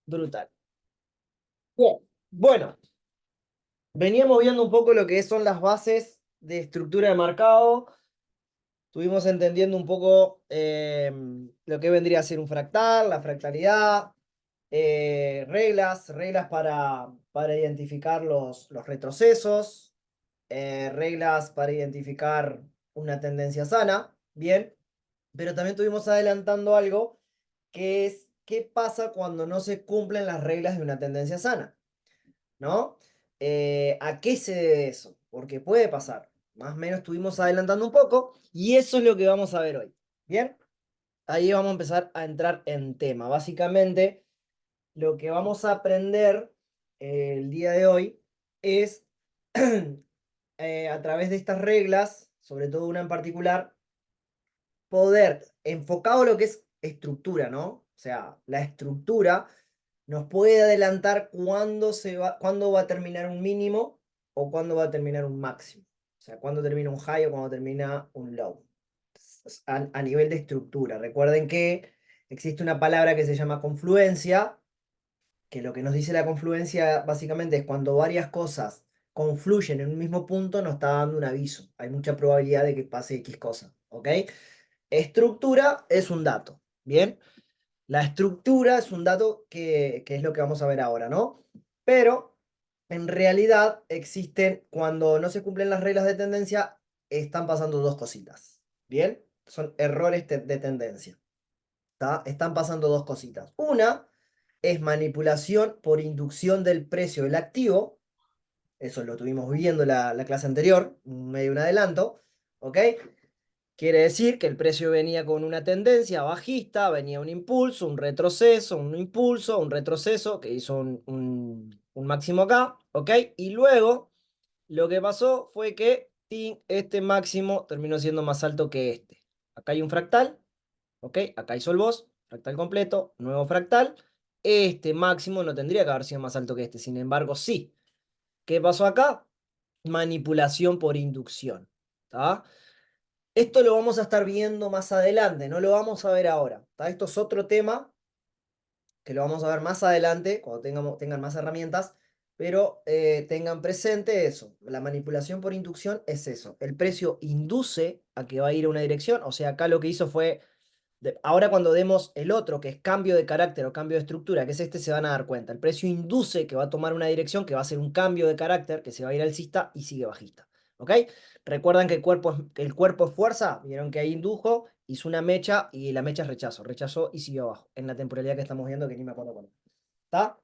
Brutal. Bien. Bueno, veníamos viendo un poco lo que son las bases de estructura de marcado. Estuvimos entendiendo un poco lo que vendría a ser un fractal, la fractalidad, reglas para identificar los retrocesos, reglas para identificar una tendencia sana, bien, pero también estuvimos adelantando algo que es qué pasa cuando no se cumplen las reglas de una tendencia sana, ¿no? ¿A qué se debe eso? Porque puede pasar. Más o menos estuvimos adelantando un poco y eso es lo que vamos a ver hoy. ¿Bien? Ahí vamos a empezar a entrar en tema. Básicamente, lo que vamos a aprender el día de hoy es a través de estas reglas, sobre todo una en particular, poder, enfocado a lo que es estructura, ¿no? O sea, la estructura nos puede adelantar cuándo va a terminar un mínimo o cuándo va a terminar un máximo. O sea, cuándo termina un high o cuándo termina un low. A nivel de estructura. Recuerden que existe una palabra que se llama confluencia, que lo que nos dice la confluencia básicamente es cuando varias cosas confluyen en un mismo punto, nos está dando un aviso. Hay mucha probabilidad de que pase X cosa. ¿Ok? Estructura es un dato. ¿Bien? La estructura es un dato que es lo que vamos a ver ahora, ¿no? Pero en realidad existen, cuando no se cumplen las reglas de tendencia, están pasando dos cositas. ¿Bien? Son errores de tendencia. ¿Tá? Están pasando dos cositas. Una es manipulación por inducción del precio del activo. Eso lo tuvimos viendo la clase anterior, medio un adelanto. ¿Ok? Quiere decir que el precio venía con una tendencia bajista, venía un impulso, un retroceso, un impulso, un retroceso, que hizo un máximo acá, ¿ok? Y luego lo que pasó fue que tin, este máximo terminó siendo más alto que este. Acá hay un fractal, ¿ok? Acá hizo el boss, fractal completo, nuevo fractal. Este máximo no tendría que haber sido más alto que este, sin embargo, sí. ¿Qué pasó acá? Manipulación por inducción, ¿está? Esto lo vamos a estar viendo más adelante, no lo vamos a ver ahora. ¿Tá? Esto es otro tema que lo vamos a ver más adelante, cuando tengan más herramientas, pero tengan presente eso. La manipulación por inducción es eso. El precio induce a que va a ir a una dirección, o sea, acá lo que hizo fue, ahora cuando demos el otro, que es cambio de carácter o cambio de estructura, que es este, se van a dar cuenta. El precio induce que va a tomar una dirección, que va a ser un cambio de carácter, que se va a ir alcista y sigue bajista. ¿Ok? Recuerdan que el cuerpo es fuerza, vieron que ahí indujo, hizo una mecha y la mecha es rechazo, rechazó y siguió abajo, en la temporalidad que estamos viendo, que ni me acuerdo cuál. ¿Está?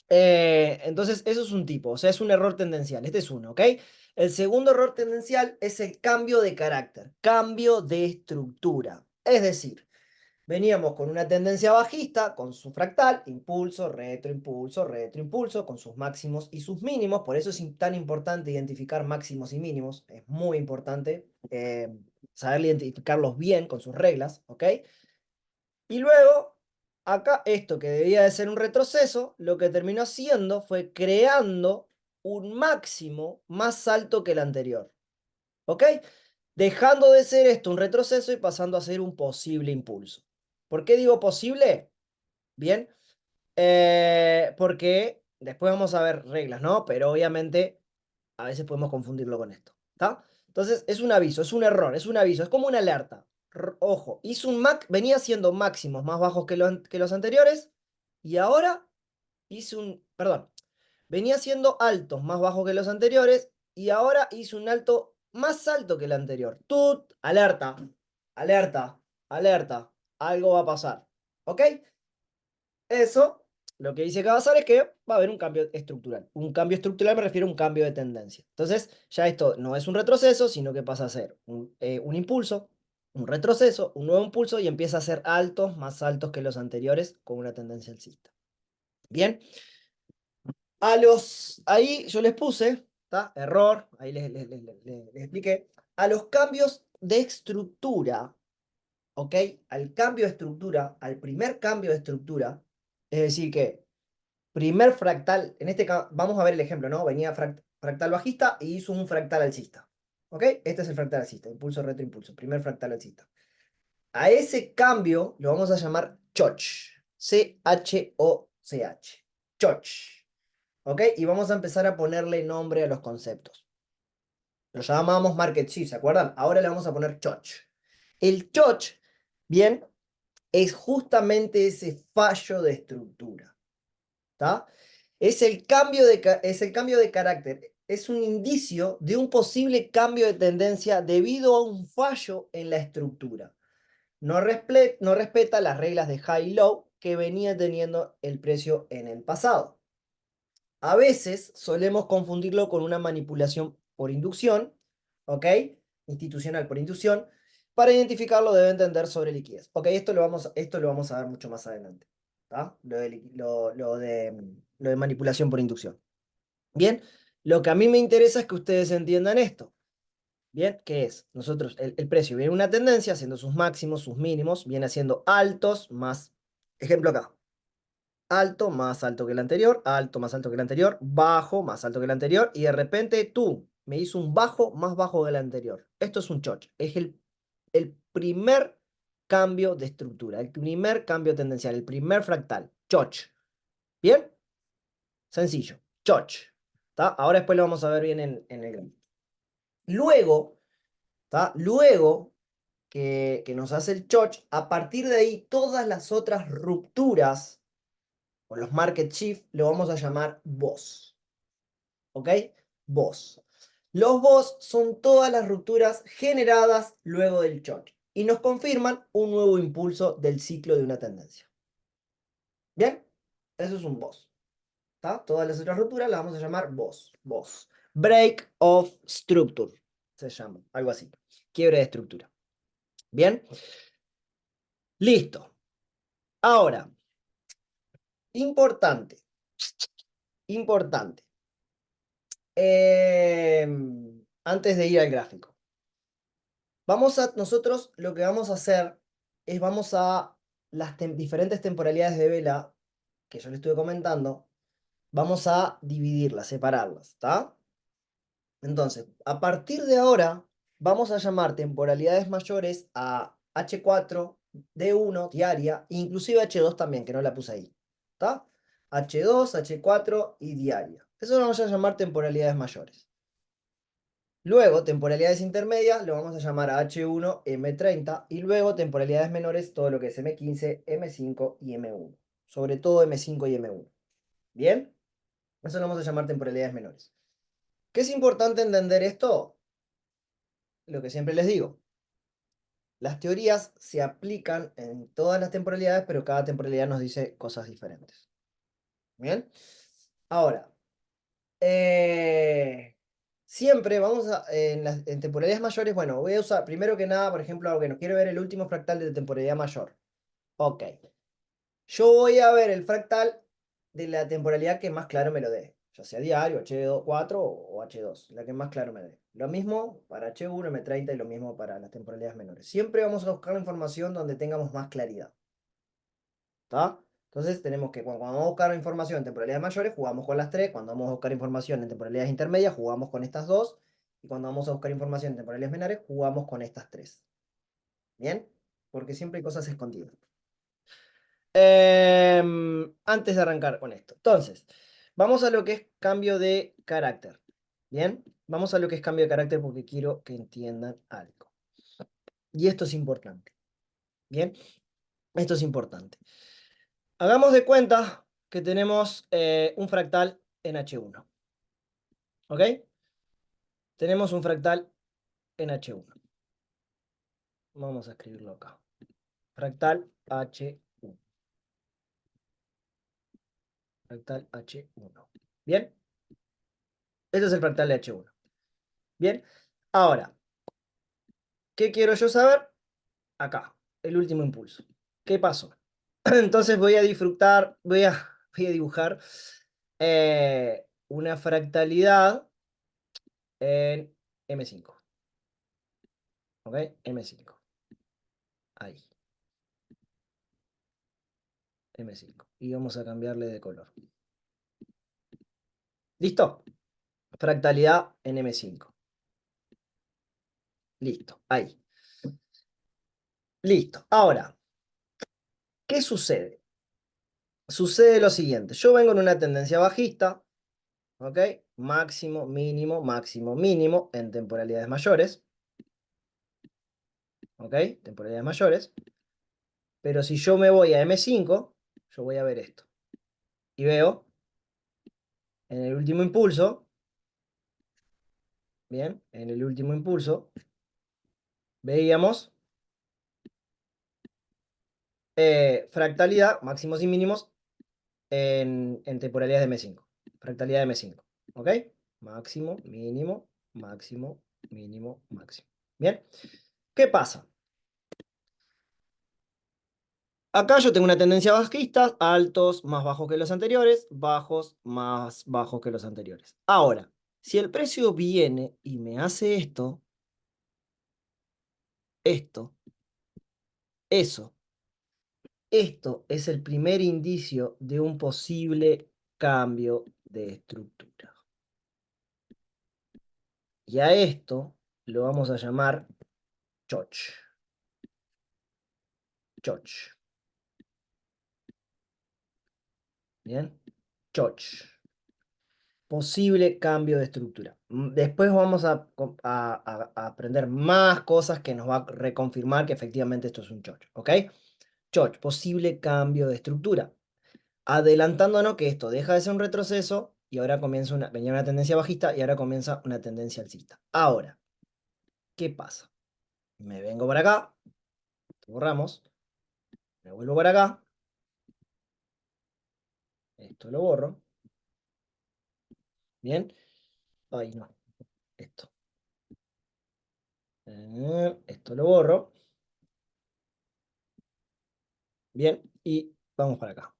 Entonces, eso es un tipo, o sea, es un error tendencial. Este es uno, ¿ok? El segundo error tendencial es el cambio de carácter, cambio de estructura. Es decir, veníamos con una tendencia bajista, con su fractal, impulso, retroimpulso, retroimpulso, con sus máximos y sus mínimos. Por eso es tan importante identificar máximos y mínimos. Es muy importante saber identificarlos bien con sus reglas, ¿ok? Y luego, acá esto que debía de ser un retroceso, lo que terminó haciendo fue creando un máximo más alto que el anterior, ¿ok? Dejando de ser esto un retroceso y pasando a ser un posible impulso. ¿Por qué digo posible? Bien, porque después vamos a ver reglas, ¿no? Pero obviamente a veces podemos confundirlo con esto, ¿está? Entonces es un aviso, es un error, es un aviso, es como una alerta. Ojo, venía haciendo máximos más bajos que los anteriores y ahora perdón, venía haciendo altos más bajos que los anteriores y ahora hizo un alto más alto que el anterior. Tut, alerta, alerta, alerta, algo va a pasar, ¿ok? Eso, lo que dice que va a pasar es que va a haber un cambio estructural. Un cambio estructural me refiero a un cambio de tendencia. Entonces, ya esto no es un retroceso, sino que pasa a ser un impulso, un retroceso, un nuevo impulso y empieza a ser altos, más altos que los anteriores, con una tendencia alcista. Bien, ahí yo les puse, ¿está? Error, ahí les expliqué. A los cambios de estructura, ¿ok? Al cambio de estructura, al primer cambio de estructura, es decir que primer fractal, en este caso, vamos a ver el ejemplo, ¿no? Venía fractal bajista y hizo un fractal alcista. ¿Ok? Este es el fractal alcista, impulso, retroimpulso, primer fractal alcista. A ese cambio lo vamos a llamar CHOCH. CHOC. CH. Choch. ¿Ok? Y vamos a empezar a ponerle nombre a los conceptos. Lo llamábamos market shift, ¿se acuerdan? Ahora le vamos a poner choch. El choch, bien, es justamente ese fallo de estructura. ¿Está? Es el cambio de carácter. Es un indicio de un posible cambio de tendencia debido a un fallo en la estructura. No respeta las reglas de high y low que venía teniendo el precio en el pasado. A veces solemos confundirlo con una manipulación por inducción, ¿ok? Institucional por inducción. Para identificarlo debe entender sobre liquidez. Ok, esto lo vamos a ver mucho más adelante. ¿Tá? Lo de manipulación por inducción. Bien, lo que a mí me interesa es que ustedes entiendan esto. Bien, ¿qué es? Nosotros, el precio viene una tendencia haciendo sus máximos, sus mínimos, viene haciendo altos más, ejemplo acá, alto más alto que el anterior, alto más alto que el anterior, bajo más alto que el anterior, y de repente tú me hizo un bajo más bajo que el anterior. Esto es un choch, es el primer cambio de estructura, el primer cambio tendencial, el primer fractal, choch. ¿Bien? Sencillo, choch. ¿Tá? Ahora después lo vamos a ver bien en el gráfico. Luego, ¿tá? Luego que nos hace el choch, a partir de ahí todas las otras rupturas o los market shift lo vamos a llamar BOS. ¿Ok? BOS. Los BOS son todas las rupturas generadas luego del choch y nos confirman un nuevo impulso del ciclo de una tendencia. ¿Bien? Eso es un BOS. ¿Tá? Todas las otras rupturas las vamos a llamar BOS. BOS. Break of Structure. Se llama. Algo así. Quiebre de estructura. ¿Bien? Listo. Ahora, importante. Importante. Antes de ir al gráfico. Nosotros lo que vamos a hacer es vamos a las diferentes temporalidades de vela que yo les estuve comentando, vamos a dividirlas, separarlas, ¿está? Entonces, a partir de ahora, vamos a llamar temporalidades mayores a H4, D1, diaria, inclusive H2 también, que no la puse ahí, ¿está? H2, H4 y diaria. Eso lo vamos a llamar temporalidades mayores. Luego, temporalidades intermedias lo vamos a llamar a H1, M30 y luego temporalidades menores, todo lo que es M15, M5 y M1. Sobre todo M5 y M1. ¿Bien? Eso lo vamos a llamar temporalidades menores. ¿Qué es importante entender esto? Lo que siempre les digo. Las teorías se aplican en todas las temporalidades, pero cada temporalidad nos dice cosas diferentes. ¿Bien? Ahora, siempre vamos a, en temporalidades mayores, bueno, voy a usar, primero que nada, por ejemplo, bueno, quiero ver el último fractal de temporalidad mayor. Ok. Yo voy a ver el fractal de la temporalidad que más claro me lo dé, ya sea diario, H4 o H2, la que más claro me dé. Lo mismo para H1, M30 y lo mismo para las temporalidades menores. Siempre vamos a buscar la información donde tengamos más claridad. ¿Está? Entonces tenemos que cuando vamos a buscar información en temporalidades mayores, jugamos con las tres. Cuando vamos a buscar información en temporalidades intermedias, jugamos con estas dos. Y cuando vamos a buscar información en temporalidades menores, jugamos con estas tres. ¿Bien? Porque siempre hay cosas escondidas. Antes de arrancar con esto. Entonces, vamos a lo que es cambio de carácter. ¿Bien? Vamos a lo que es cambio de carácter porque quiero que entiendan algo. Y esto es importante. ¿Bien? Esto es importante. Hagamos de cuenta que tenemos un fractal en H1. ¿Ok? Tenemos un fractal en H1. Vamos a escribirlo acá. Fractal H1. Fractal H1. ¿Bien? Este es el fractal de H1. ¿Bien? Ahora, ¿qué quiero yo saber? Acá, el último impulso. ¿Qué pasó? Entonces voy a dibujar una fractalidad en M5. ¿Ok? M5. Ahí. M5. Y vamos a cambiarle de color. ¿Listo? Fractalidad en M5. Listo. Ahí. Listo. Ahora, ¿qué sucede? sucede lo siguiente. Yo vengo en una tendencia bajista, ¿ok? Máximo, mínimo, máximo, mínimo en temporalidades mayores, ¿ok? Temporalidades mayores. Pero si yo me voy a M5, yo voy a ver esto. Y veo en el último impulso, bien, en el último impulso, veíamos fractalidad, máximos y mínimos, en temporalidades de M5. Fractalidad de M5, ¿ok? Máximo, mínimo, máximo, mínimo, máximo. Bien, ¿qué pasa? Acá yo tengo una tendencia bajista, altos más bajos que los anteriores, bajos más bajos que los anteriores. Ahora, si el precio viene y me hace esto, esto, eso, esto es el primer indicio de un posible cambio de estructura. Y a esto lo vamos a llamar choch. Choch. ¿Bien? Choch. Posible cambio de estructura. Después vamos a aprender más cosas que nos va a reconfirmar que efectivamente esto es un choch. ¿Ok? Choch, posible cambio de estructura. Adelantándonos que esto deja de ser un retroceso y ahora comienza venía una tendencia bajista y ahora comienza una tendencia alcista. Ahora, ¿qué pasa? Me vengo para acá, borramos, me vuelvo para acá, esto lo borro, ¿bien? Ay, no, esto. Esto lo borro, ¿bien? Y vamos para acá.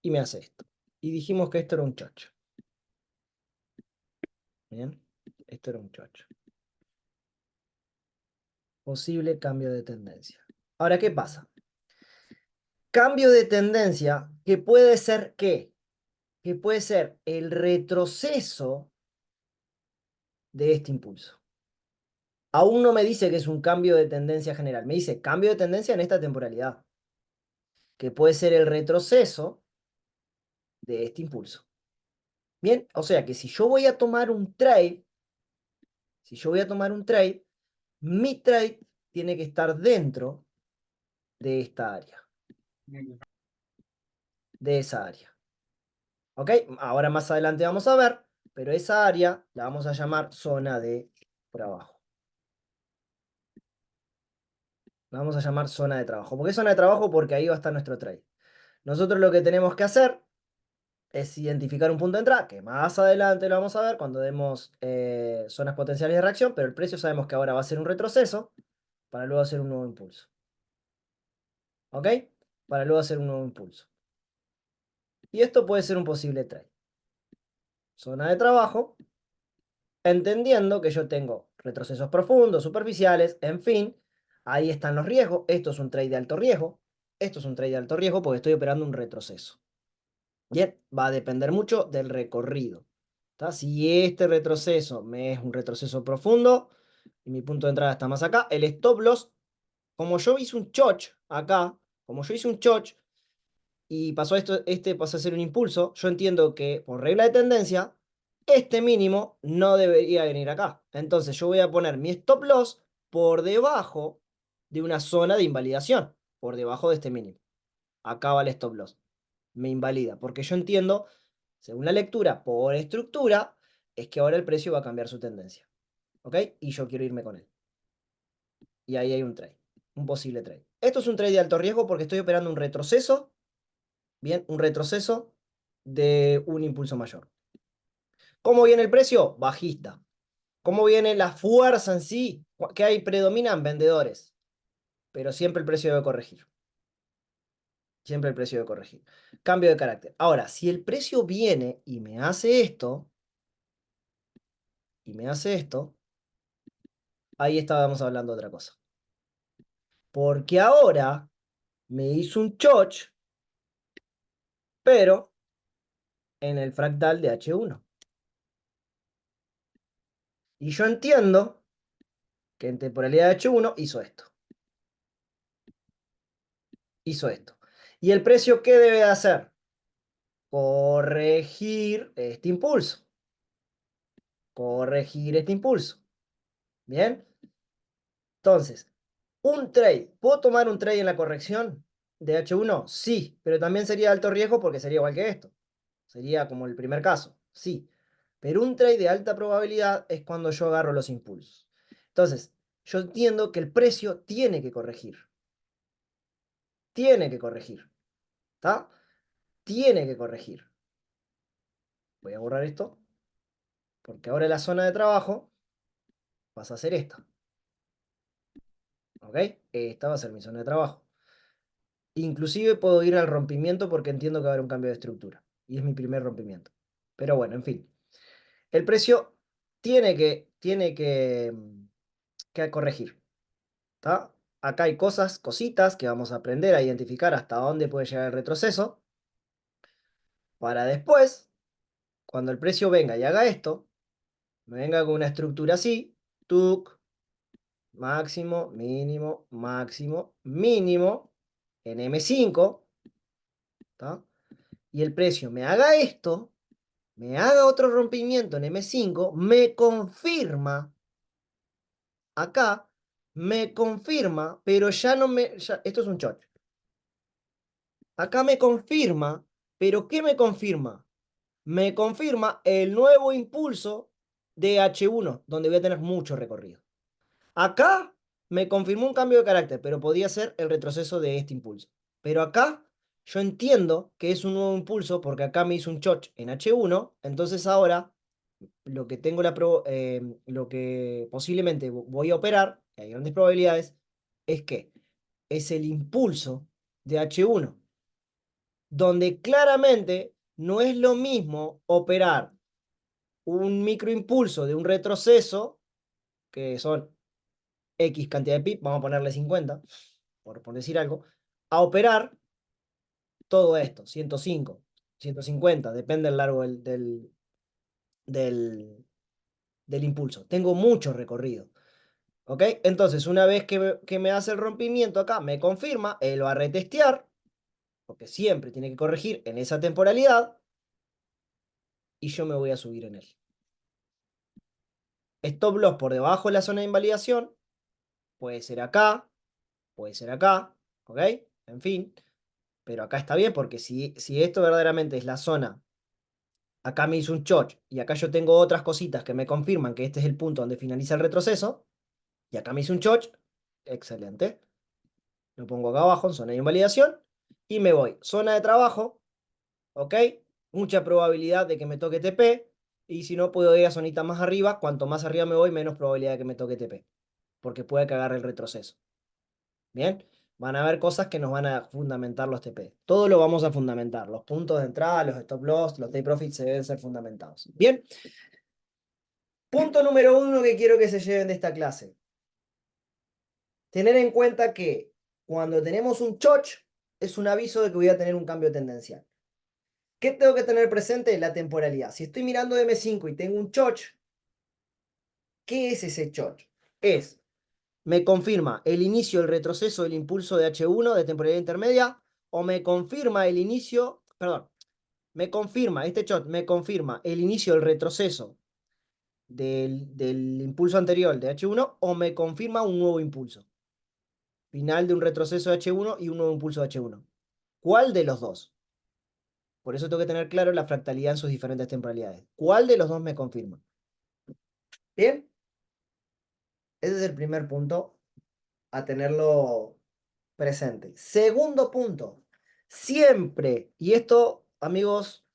Y me hace esto. Y dijimos que esto era un chocho, ¿bien? Esto era un chocho. Posible cambio de tendencia. Ahora, ¿qué pasa? Cambio de tendencia que puede ser ¿qué? Que puede ser el retroceso de este impulso. Aún no me dice que es un cambio de tendencia general, me dice cambio de tendencia en esta temporalidad, que puede ser el retroceso de este impulso. Bien, o sea que si yo voy a tomar un trade, si yo voy a tomar un trade, mi trade tiene que estar dentro de esta área, de esa área. ¿Ok? Ahora más adelante vamos a ver, pero esa área la vamos a llamar zona de trabajo. La vamos a llamar zona de trabajo. ¿Por qué zona de trabajo? Porque ahí va a estar nuestro trade. Nosotros lo que tenemos que hacer es identificar un punto de entrada, que más adelante lo vamos a ver cuando demos zonas potenciales de reacción, pero el precio sabemos que ahora va a ser un retroceso para luego hacer un nuevo impulso. ¿Ok? Para luego hacer un nuevo impulso. Y esto puede ser un posible trade. Zona de trabajo, entendiendo que yo tengo retrocesos profundos, superficiales, en fin, ahí están los riesgos. Esto es un trade de alto riesgo. Esto es un trade de alto riesgo porque estoy operando un retroceso. Bien, va a depender mucho del recorrido. ¿Tá? Si este retroceso me es un retroceso profundo y mi punto de entrada está más acá, el stop loss, como yo hice un choch acá, como yo hice un choch y pasó esto, este pasó a ser un impulso, yo entiendo que por regla de tendencia, este mínimo no debería venir acá. Entonces yo voy a poner mi stop loss por debajo de una zona de invalidación, por debajo de este mínimo. Acá va el stop loss. Me invalida, porque yo entiendo, según la lectura por estructura, es que ahora el precio va a cambiar su tendencia. ¿Ok? Y yo quiero irme con él. Y ahí hay un trade, un posible trade. Esto es un trade de alto riesgo porque estoy operando un retroceso, bien, un retroceso de un impulso mayor. ¿Cómo viene el precio? Bajista. ¿Cómo viene la fuerza en sí? ¿Qué hay? Predominan vendedores, pero siempre el precio debe corregir. Siempre el precio debe corregir. Cambio de carácter. Ahora, si el precio viene y me hace esto, ahí estábamos hablando de otra cosa. Porque ahora me hizo un choch, pero en el fractal de H1. Y yo entiendo que en temporalidad de H1 hizo esto. Hizo esto. ¿Y el precio qué debe de hacer? corregir este impulso. Corregir este impulso. Bien. Entonces, un trade. ¿Puedo tomar un trade en la corrección de H1? Sí, pero también sería alto riesgo porque sería igual que esto. Sería como el primer caso. Sí. Pero un trade de alta probabilidad es cuando yo agarro los impulsos. Entonces, yo entiendo que el precio tiene que corregir. Tiene que corregir. ¿Está? Tiene que corregir. Voy a borrar esto. Porque ahora la zona de trabajo pasa a ser esta. ¿Ok? Esta va a ser mi zona de trabajo. Inclusive puedo ir al rompimiento porque entiendo que va a haber un cambio de estructura. Y es mi primer rompimiento. Pero bueno, en fin. El precio tiene que corregir. ¿Está? Acá hay cositas que vamos a aprender a identificar hasta dónde puede llegar el retroceso. Para después, cuando el precio venga y haga esto, me venga con una estructura así. Tuc, máximo, mínimo, máximo, mínimo. En M5. ¿Está? Y el precio me haga esto, me haga otro rompimiento en M5, me confirma, acá, me confirma, pero ya no me, esto es un short. Acá me confirma, pero ¿qué me confirma? Me confirma el nuevo impulso de H1, donde voy a tener mucho recorrido. Acá me confirmó un cambio de carácter, pero podía ser el retroceso de este impulso. Pero acá yo entiendo que es un nuevo impulso porque acá me hizo un choch en H1, entonces ahora lo que lo que posiblemente voy a operar, que hay grandes probabilidades, es que es el impulso de H1, donde claramente no es lo mismo operar un microimpulso de un retroceso, que son X cantidad de pip, vamos a ponerle 50, por decir algo, a operar todo esto, 105, 150, depende del largo del, del impulso. Tengo mucho recorrido. ¿Ok? Entonces, una vez que me hace el rompimiento acá, me confirma, él va a retestear, porque siempre tiene que corregir en esa temporalidad, y yo me voy a subir en él. Stop loss por debajo de la zona de invalidación, puede ser acá, puede ser acá, ¿ok? En fin, pero acá está bien, porque si esto verdaderamente es la zona, acá me hizo un choch, y acá yo tengo otras cositas que me confirman que este es el punto donde finaliza el retroceso, y acá me hizo un choch, excelente. Lo pongo acá abajo en zona de invalidación y me voy. Zona de trabajo, ¿ok? Mucha probabilidad de que me toque TP. Y si no, puedo ir a zonita más arriba. Cuanto más arriba me voy, menos probabilidad de que me toque TP. Porque puede cagar el retroceso. ¿Bien? Van a haber cosas que nos van a fundamentar los TP. Todo lo vamos a fundamentar. Los puntos de entrada, los stop loss, los take profits se deben ser fundamentados. Bien. Punto número 1 que quiero que se lleven de esta clase. Tener en cuenta que cuando tenemos un choch, es un aviso de que voy a tener un cambio tendencial. ¿Qué tengo que tener presente? La temporalidad. Si estoy mirando M5 y tengo un choch, ¿qué es ese choch? Me confirma el inicio del retroceso del impulso de H1 de temporalidad intermedia, o me confirma el inicio, perdón, este choch me confirma el inicio del retroceso del impulso anterior de H1, o me confirma un nuevo impulso. Final de un retroceso de H1 y un nuevo impulso de H1. ¿Cuál de los dos? Por eso tengo que tener claro la fractalidad en sus diferentes temporalidades. ¿Cuál de los dos me confirma? Bien, ese es el primer punto a tenerlo presente. Segundo punto, siempre, y esto, amigos,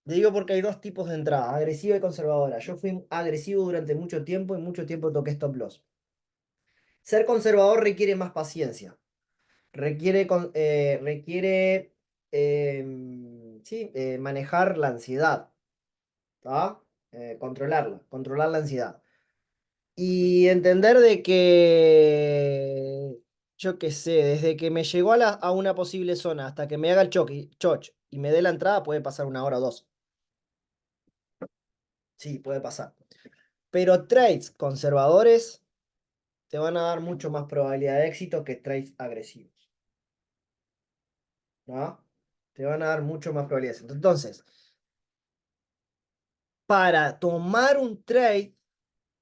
le digo porque hay dos tipos de entrada, agresiva y conservadora. Yo fui agresivo durante mucho tiempo y mucho tiempo toqué stop loss. Ser conservador requiere más paciencia, requiere sí, manejar la ansiedad, ¿tá? Controlar la ansiedad. Y entender de que, yo qué sé, desde que me llegó a una posible zona hasta que me haga el choch y me dé la entrada, puede pasar una hora o dos. Sí, puede pasar. Pero trades conservadores te van a dar mucho más probabilidad de éxito que trades agresivos. ¿No? Te van a dar mucho más probabilidades. Entonces, para tomar un trade,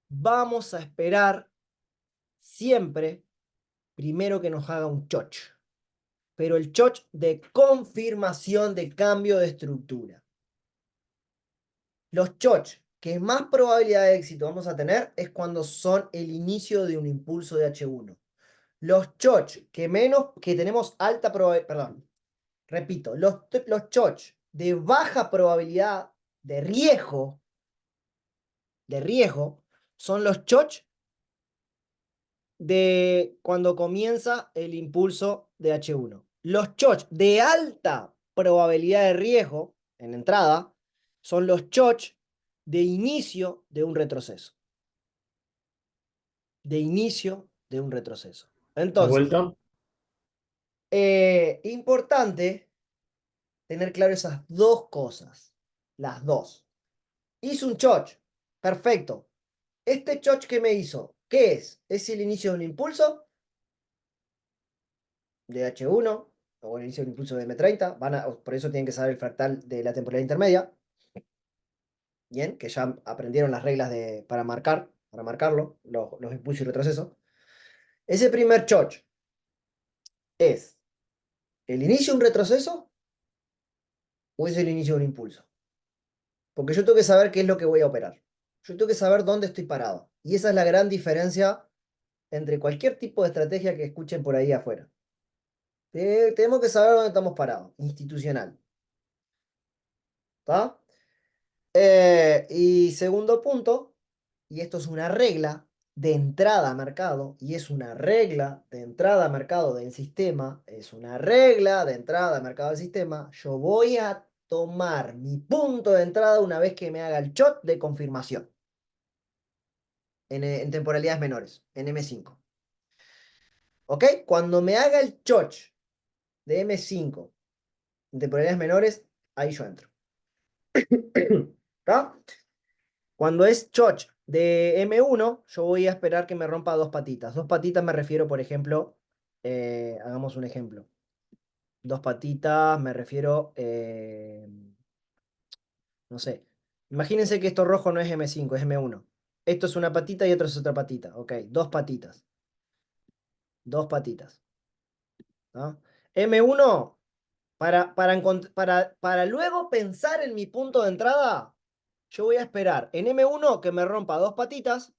vamos a esperar siempre primero que nos haga un choch. Pero el choch de confirmación de cambio de estructura. Los choch que más probabilidad de éxito vamos a tener es cuando son el inicio de un impulso de H1. Los choch que tenemos alta probabilidad, perdón, repito, los choch de baja probabilidad de riesgo, son los choch de cuando comienza el impulso de H1. Los choch de alta probabilidad de riesgo en entrada son los choch de inicio de un retroceso. De inicio de un retroceso. ¿De Entonces, vuelta? importante tener claro esas dos cosas. Las dos. Hizo un choch. Perfecto. Este choch que me hizo, ¿qué es? ¿Es el inicio de un impulso de H1 o el inicio de un impulso de M30? Por eso tienen que saber el fractal de la temporalidad intermedia. Bien, que ya aprendieron las reglas para marcarlo, los impulsos y retrocesos. Ese primer choch es el inicio de un retroceso o es el inicio de un impulso. Porque yo tengo que saber qué es lo que voy a operar. Yo tengo que saber dónde estoy parado. Y esa es la gran diferencia entre cualquier tipo de estrategia que escuchen por ahí afuera. Tenemos que saber dónde estamos parados, institucional. ¿Está? Y segundo punto, y esto es una regla de entrada a mercado, y es una regla de entrada a mercado del sistema, es una regla de entrada a mercado del sistema, yo voy a tomar mi punto de entrada una vez que me haga el shot de confirmación en temporalidades menores, en M5. ¿Ok? Cuando me haga el shot de M5 en temporalidades menores, ahí yo entro. ¿Está? Cuando es choch de M1, yo voy a esperar que me rompa dos patitas. Dos patitas me refiero, por ejemplo, hagamos un ejemplo. Dos patitas me refiero, no sé. Imagínense que esto rojo no es M5, es M1. Esto es una patita y esto es otra patita. Ok, dos patitas. Dos patitas. ¿No? M1, para luego pensar en mi punto de entrada, yo voy a esperar en M1 que me rompa dos patitas.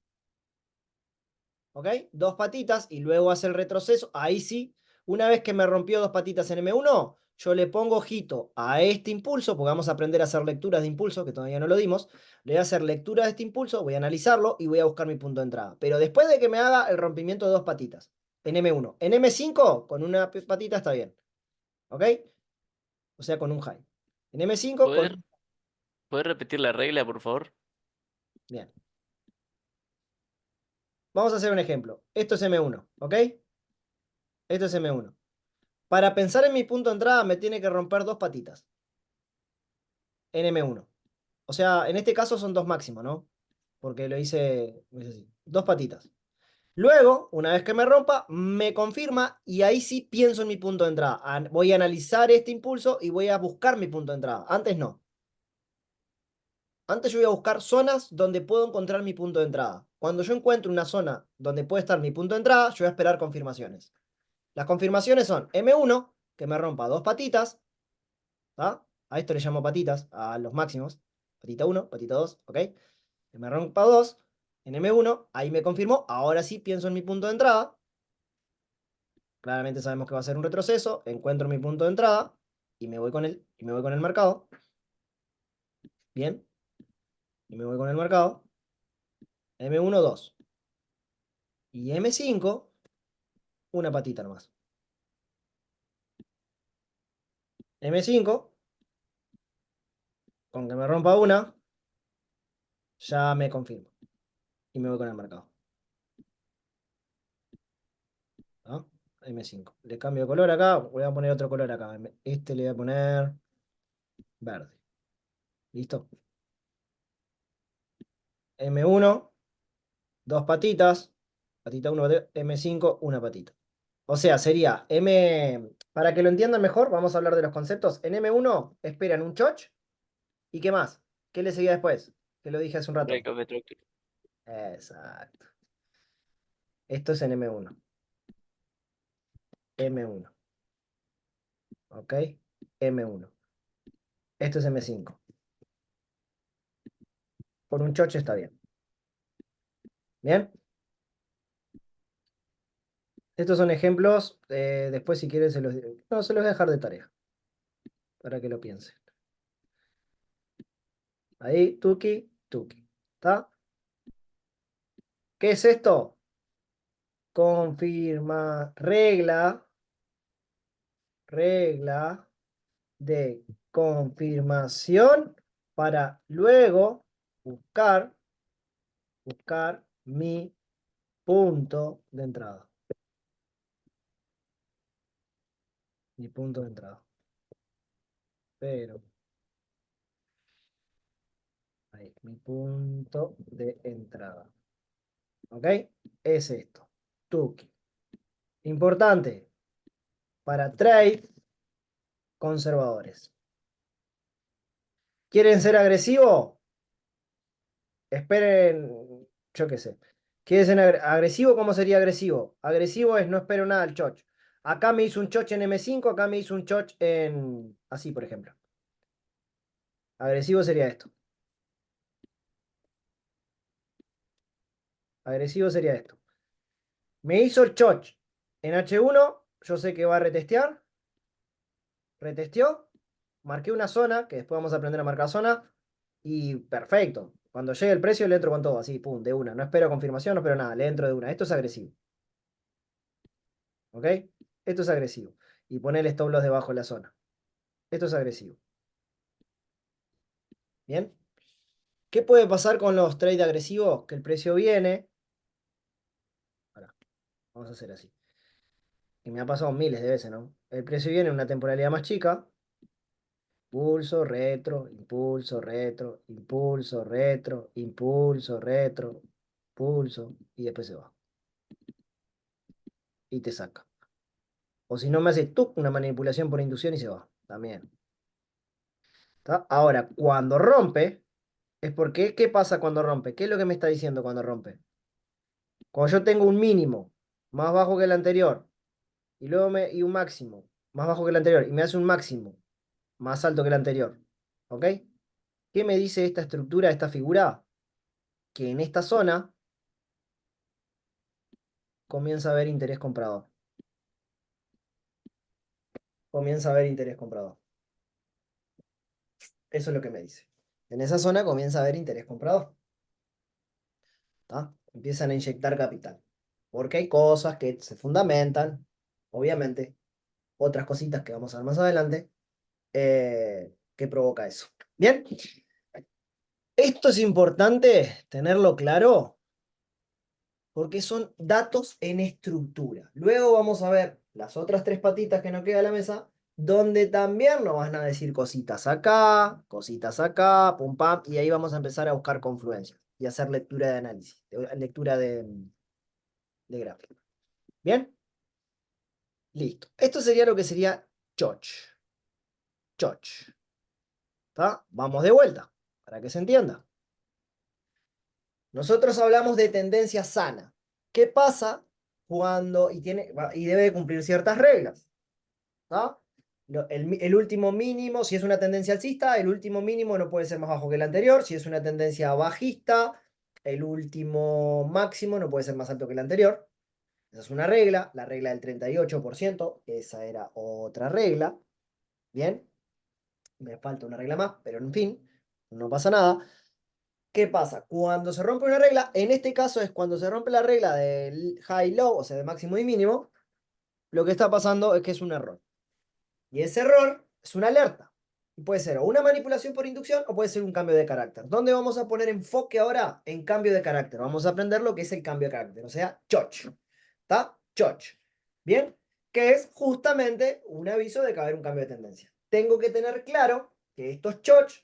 ¿Ok? Dos patitas y luego hace el retroceso. Ahí sí, una vez que me rompió dos patitas en M1, yo le pongo ojito a este impulso, porque vamos a aprender a hacer lecturas de impulso, que todavía no lo dimos. Le voy a hacer lectura de este impulso, voy a analizarlo y voy a buscar mi punto de entrada. Pero después de que me haga el rompimiento de dos patitas en M1. En M5, con una patita está bien. ¿Ok? O sea, con un high. En M5, ¿Puedes, con... puedes repetir la regla, por favor? Bien. Vamos a hacer un ejemplo. Esto es M1, ¿ok? Esto es M1. Para pensar en mi punto de entrada me tiene que romper dos patitas en M1. O sea, en este caso son dos máximos, ¿no? Porque lo hice así. Dos patitas. Luego, una vez que me rompa, me confirma y ahí sí pienso en mi punto de entrada. Voy a analizar este impulso y voy a buscar mi punto de entrada. Antes no. Antes yo voy a buscar zonas donde puedo encontrar mi punto de entrada. Cuando yo encuentro una zona donde puede estar mi punto de entrada, yo voy a esperar confirmaciones. Las confirmaciones son M1, que me rompa dos patitas. ¿Ah? A esto le llamo patitas, a los máximos. Patita 1, patita 2, ¿ok? Que me rompa 2 en M1, ahí me confirmó. Ahora sí pienso en mi punto de entrada. Claramente sabemos que va a ser un retroceso. Encuentro mi punto de entrada y me voy con él. Y me voy con el mercado. Bien. Y me voy con el mercado. M1, 2. Y M5, una patita nomás. M5, con que me rompa una, ya me confirmo. Y me voy con el mercado. ¿No? M5. Le cambio de color acá. Voy a poner otro color acá. Este le voy a poner verde. ¿Listo? M1, dos patitas. Patita 1, M5, una patita. O sea, sería M. Para que lo entiendan mejor, vamos a hablar de los conceptos. En M1 esperan un choch. ¿Y qué más? ¿Qué le seguía después? Que lo dije hace un rato. Café truck. Exacto. Esto es en M1. M1. ¿Ok? M1. Esto es M5. Por un choche está bien. ¿Bien? Estos son ejemplos. Después, si quieren, no, se los voy a dejar de tarea. Para que lo piensen. Ahí, tuki, tuki. ¿Está? ¿Qué es esto? Confirma regla de confirmación para luego buscar mi punto de entrada. Mi punto de entrada. Pero, ahí, mi punto de entrada. ¿Ok? Es esto. Tuki. Importante para trade conservadores. ¿Quieren ser agresivos? Esperen, yo qué sé. ¿Quieren ser agresivo? ¿Cómo sería agresivo? Agresivo es no espero nada al choch. Acá me hizo un choch en M5, acá me hizo un choch en... Así, por ejemplo. Agresivo sería esto. Agresivo sería esto. Me hizo el choch en H1, yo sé que va a retestear. Retesteó. Marqué una zona, que después vamos a aprender a marcar zona. Y perfecto. Cuando llegue el precio le entro con todo, así, pum, de una. No espero confirmación, no espero nada, le entro de una. Esto es agresivo. ¿Ok? Esto es agresivo. Y poner el stop loss debajo de la zona. Esto es agresivo. ¿Bien? ¿Qué puede pasar con los trades agresivos? Que el precio viene. Ahora, vamos a hacer así. Y me ha pasado miles de veces, ¿no? El precio viene en una temporalidad más chica. Impulso, retro, impulso, retro, impulso, retro, impulso, retro, pulso, y después se va. Y te saca. O si no me hace tú una manipulación por inducción y se va. También. ¿Está? Ahora, cuando rompe, es porque, ¿qué pasa cuando rompe? ¿Qué es lo que me está diciendo cuando rompe? Cuando yo tengo un mínimo más bajo que el anterior y luego y un máximo más bajo que el anterior y me hace un máximo más alto que el anterior. ¿Ok? ¿Qué me dice esta estructura, esta figura? Que en esta zona comienza a haber interés comprador. Comienza a haber interés comprador. Eso es lo que me dice. En esa zona comienza a haber interés comprador. ¿Tá? Empiezan a inyectar capital. Porque hay cosas que se fundamentan, obviamente, otras cositas que vamos a ver más adelante, que provoca eso. Bien, esto es importante tenerlo claro porque son datos en estructura. Luego vamos a ver las otras tres patitas que nos queda a la mesa, donde también nos van a decir cositas acá, pum pam, y ahí vamos a empezar a buscar confluencias y hacer lectura de análisis, lectura de gráfico. ¿Bien? Listo. Esto sería lo que sería choch. Choch. ¿Tá? Vamos de vuelta, para que se entienda. Nosotros hablamos de tendencia sana. ¿Qué pasa cuando, y debe cumplir ciertas reglas? ¿Tá? El último mínimo, si es una tendencia alcista, el último mínimo no puede ser más bajo que el anterior. Si es una tendencia bajista, el último máximo no puede ser más alto que el anterior. Esa es una regla, la regla del 38%, esa era otra regla. Bien, me falta una regla más, pero en fin, no pasa nada. ¿Qué pasa? Cuando se rompe una regla, en este caso es cuando se rompe la regla del high-low, o sea, de máximo y mínimo, lo que está pasando es que es un error. Y ese error es una alerta. Y puede ser o una manipulación por inducción o puede ser un cambio de carácter. ¿Dónde vamos a poner enfoque ahora? En cambio de carácter. Vamos a aprender lo que es el cambio de carácter, o sea, choch. ¿Está? Choch. ¿Bien? Que es justamente un aviso de que va a haber un cambio de tendencia. Tengo que tener claro que estos choch,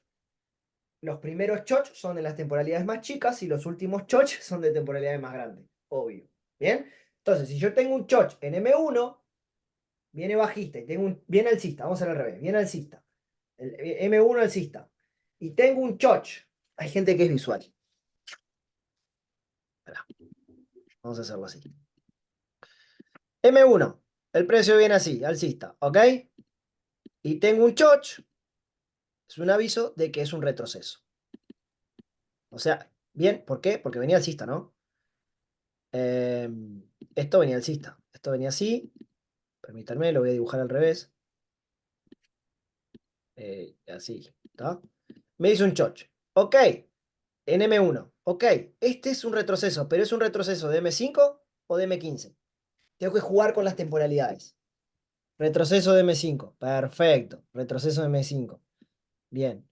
los primeros choch son de las temporalidades más chicas y los últimos choch son de temporalidades más grandes. Obvio. ¿Bien? Entonces, si yo tengo un choch en M1, viene bajista y tengo viene alcista, vamos a hacer al revés, viene alcista, el M1 alcista, y tengo un choch. Hay gente que es visual. Esperá, vamos a hacerlo así. M1, el precio viene así, alcista, ¿ok? Y tengo un choch, es un aviso de que es un retroceso. O sea, bien, ¿por qué? Porque venía alcista, ¿no? Esto venía alcista, esto venía así, permítanme, lo voy a dibujar al revés. Así, ¿está? Me hizo un choch. Ok, en M1. Ok, este es un retroceso, pero ¿es un retroceso de M5 o de M15? Tengo que jugar con las temporalidades. Retroceso de M5. Perfecto. Retroceso de M5. Bien.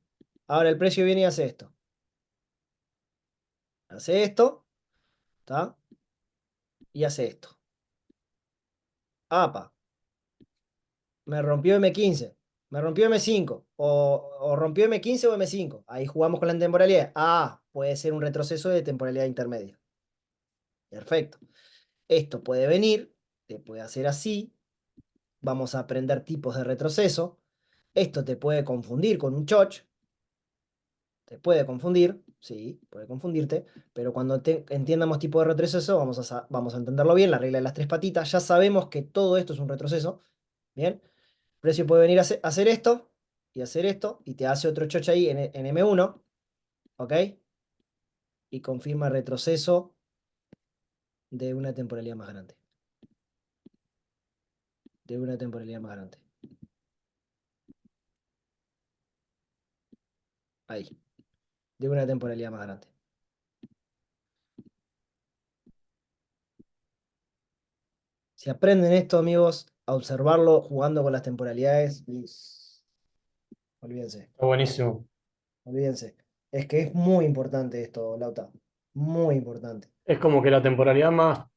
Ahora el precio viene y hace esto. Hace esto. ¿Está? Y hace esto. Apa. Me rompió M15. Me rompió M5. O rompió M15 o M5. Ahí jugamos con la temporalidad. Ah, puede ser un retroceso de temporalidad intermedia. Perfecto. Esto puede venir. Te puede hacer así. Vamos a aprender tipos de retroceso. Esto te puede confundir con un choch. Te puede confundir, sí, puede confundirte, pero cuando entiendamos tipo de retroceso, vamos a entenderlo bien, la regla de las tres patitas, ya sabemos que todo esto es un retroceso, ¿bien? El precio puede venir a hacer esto, y te hace otro choch ahí en M1, ¿ok? Y confirma retroceso de una temporalidad más grande. De una temporalidad más grande. Ahí, de una temporalidad más grande. Si aprenden esto, amigos, a observarlo jugando con las temporalidades, olvídense, Está buenísimo. olvídense. Es que es muy importante esto, Lauta. Muy importante. Es como que la temporalidad más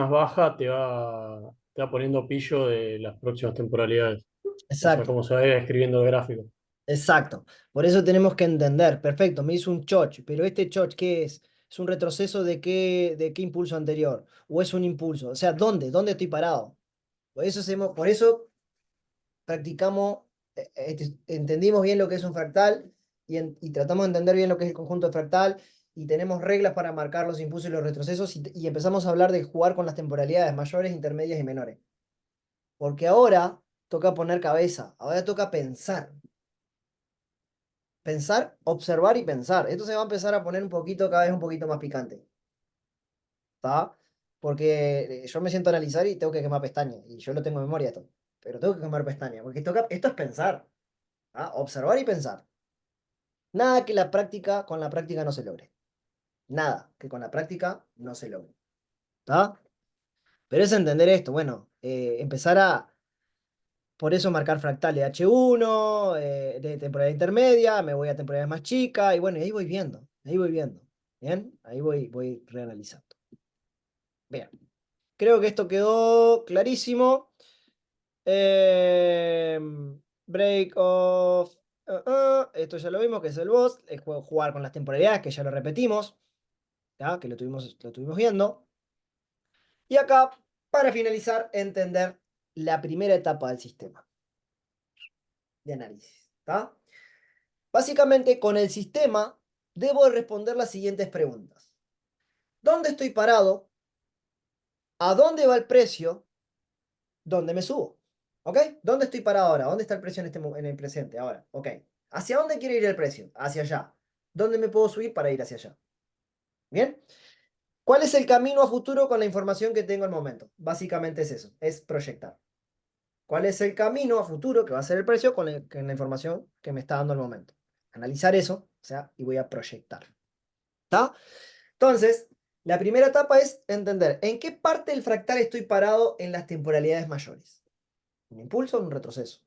baja te va poniendo pillo de las próximas temporalidades. O sea, Exacto, como se va escribiendo el gráfico. exacto. Por eso tenemos que entender. Perfecto, me hizo un choch, pero este choch, ¿qué es? ¿Es un retroceso de qué impulso anterior? ¿O es un impulso? O sea, ¿dónde? ¿Dónde estoy parado? Por eso practicamos, entendimos bien lo que es un fractal y tratamos de entender bien lo que es el conjunto fractal y tenemos reglas para marcar los impulsos y los retrocesos y empezamos a hablar de jugar con las temporalidades mayores, intermedias y menores. Porque ahora toca poner cabeza, ahora toca pensar. Pensar, observar y pensar. Esto se va a empezar a poner un poquito, cada vez un poquito más picante. ¿Está? Porque yo me siento a analizar y tengo que quemar pestañas. Y yo lo tengo en memoria esto. Pero tengo que quemar pestañas. Porque esto es pensar. ¿Ah? Observar y pensar. Nada que con la práctica no se logre. Nada que con la práctica no se logre. ¿Está? Pero es entender esto. Bueno, empezar a, por eso marcar fractal de H1, de temporada intermedia, me voy a temporadas más chicas, y bueno, y ahí voy viendo, ahí voy viendo. Bien, ahí voy reanalizando. Bien, creo que esto quedó clarísimo. Break off. Esto ya lo vimos, que es el boss. El juego jugar con las temporalidades, que ya lo repetimos. ¿Ya? Que lo tuvimos viendo. Y acá, para finalizar, entender la primera etapa del sistema de análisis. ¿Está? Básicamente, con el sistema, debo responder las siguientes preguntas. ¿Dónde estoy parado? ¿A dónde va el precio? ¿Dónde me subo? ¿Ok? ¿Dónde estoy parado ahora? ¿Dónde está el precio en el presente ahora? ¿Ok? ¿Hacia dónde quiere ir el precio? Hacia allá. ¿Dónde me puedo subir para ir hacia allá? ¿Bien? ¿Cuál es el camino a futuro con la información que tengo al momento? Básicamente es eso, es proyectar. ¿Cuál es el camino a futuro que va a ser el precio con la información que me está dando al momento? Analizar eso, o sea, y voy a proyectar. ¿Está? Entonces, la primera etapa es entender en qué parte del fractal estoy parado en las temporalidades mayores. ¿Un impulso o un retroceso?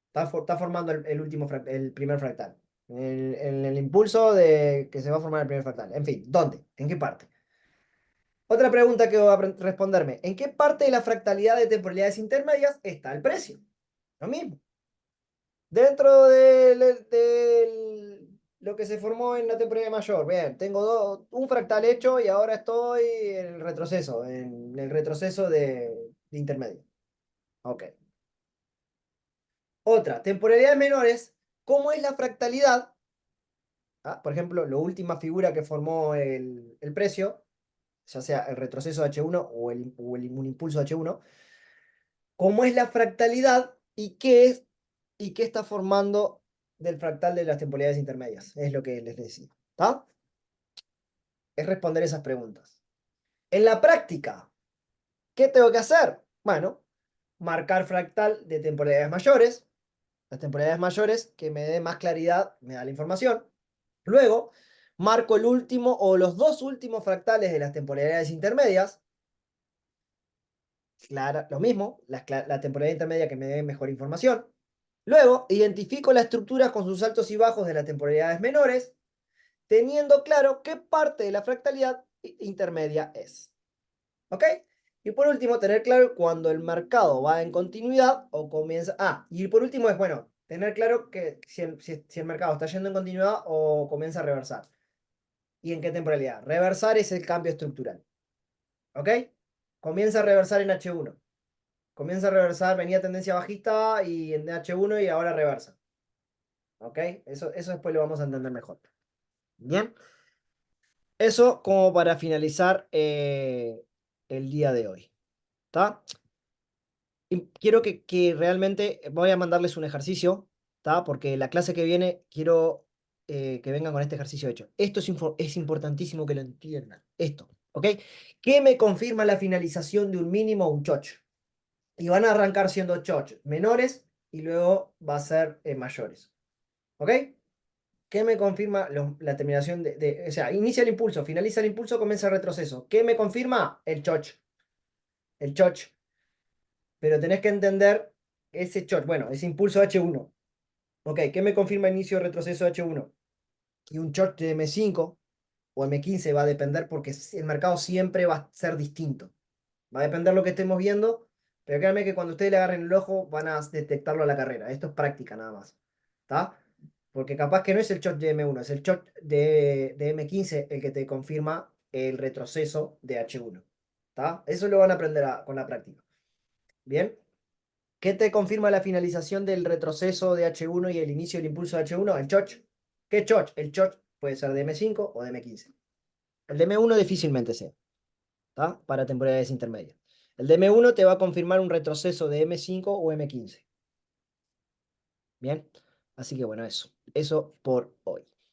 Está formando el primer fractal. En el impulso de que se va a formar el primer fractal. En fin, ¿dónde? ¿En qué parte? Otra pregunta que voy a responderme. ¿En qué parte de la fractalidad de temporalidades intermedias está el precio? Lo mismo. Dentro de lo que se formó en la temporalidad mayor. Bien, tengo un fractal hecho y ahora estoy en el retroceso de intermedio. Ok. Otra, temporalidades menores, ¿cómo es la fractalidad? Por ejemplo, la última figura que formó el precio, ya sea el retroceso de H1 un impulso de H1, ¿cómo es la fractalidad y qué está formando del fractal de las temporalidades intermedias? Es lo que les decía. ¿Está? Es responder esas preguntas. En la práctica, ¿qué tengo que hacer? Bueno, marcar fractal de temporalidades mayores. Las temporalidades mayores que me dé más claridad, me da la información. Luego, marco el último o los dos últimos fractales de las temporalidades intermedias. Lo mismo, la temporalidad intermedia que me dé mejor información. Luego, identifico la estructura con sus altos y bajos de las temporalidades menores, teniendo claro qué parte de la fractalidad intermedia es. ¿Ok? Y por último, tener claro cuando el mercado va en continuidad o comienza... y por último es, bueno, tener claro que si el mercado está yendo en continuidad o comienza a reversar. ¿Y en qué temporalidad? Reversar es el cambio estructural. ¿Ok? Comienza a reversar en H1. Comienza a reversar, venía tendencia bajista y en H1 y ahora reversa. ¿Ok? Eso después lo vamos a entender mejor. Bien. Eso como para finalizar el día de hoy. ¿Está? Y quiero que realmente voy a mandarles un ejercicio, ¿está? Porque la clase que viene quiero que vengan con este ejercicio hecho. Esto es importantísimo que lo entiendan. Esto, ¿ok? ¿Qué me confirma la finalización de un mínimo o un choch? Y van a arrancar siendo choch menores y luego va a ser mayores. ¿Ok? ¿Qué me confirma la terminación o sea, inicia el impulso, finaliza el impulso, comienza el retroceso? ¿Qué me confirma? El choch. El choch. Pero tenés que entender ese choch, bueno, ese impulso H1. Ok, ¿qué me confirma inicio de retroceso H1? Y un choch de M5 o M15 va a depender porque el mercado siempre va a ser distinto. Va a depender lo que estemos viendo, pero créanme que cuando ustedes le agarren el ojo van a detectarlo a la carrera. Esto es práctica nada más. ¿Está? Porque capaz que no es el choch de M1, es el choch de M15 el que te confirma el retroceso de H1. ¿Está? Eso lo van a aprender con la práctica. ¿Bien? ¿Qué te confirma la finalización del retroceso de H1 y el inicio del impulso de H1? El choch. ¿Qué choch? El choch puede ser de M5 o de M15. El de M1 difícilmente sea, ¿tá? Para temporalidades intermedias. El de M1 te va a confirmar un retroceso de M5 o M15. Bien, así que bueno, eso por hoy.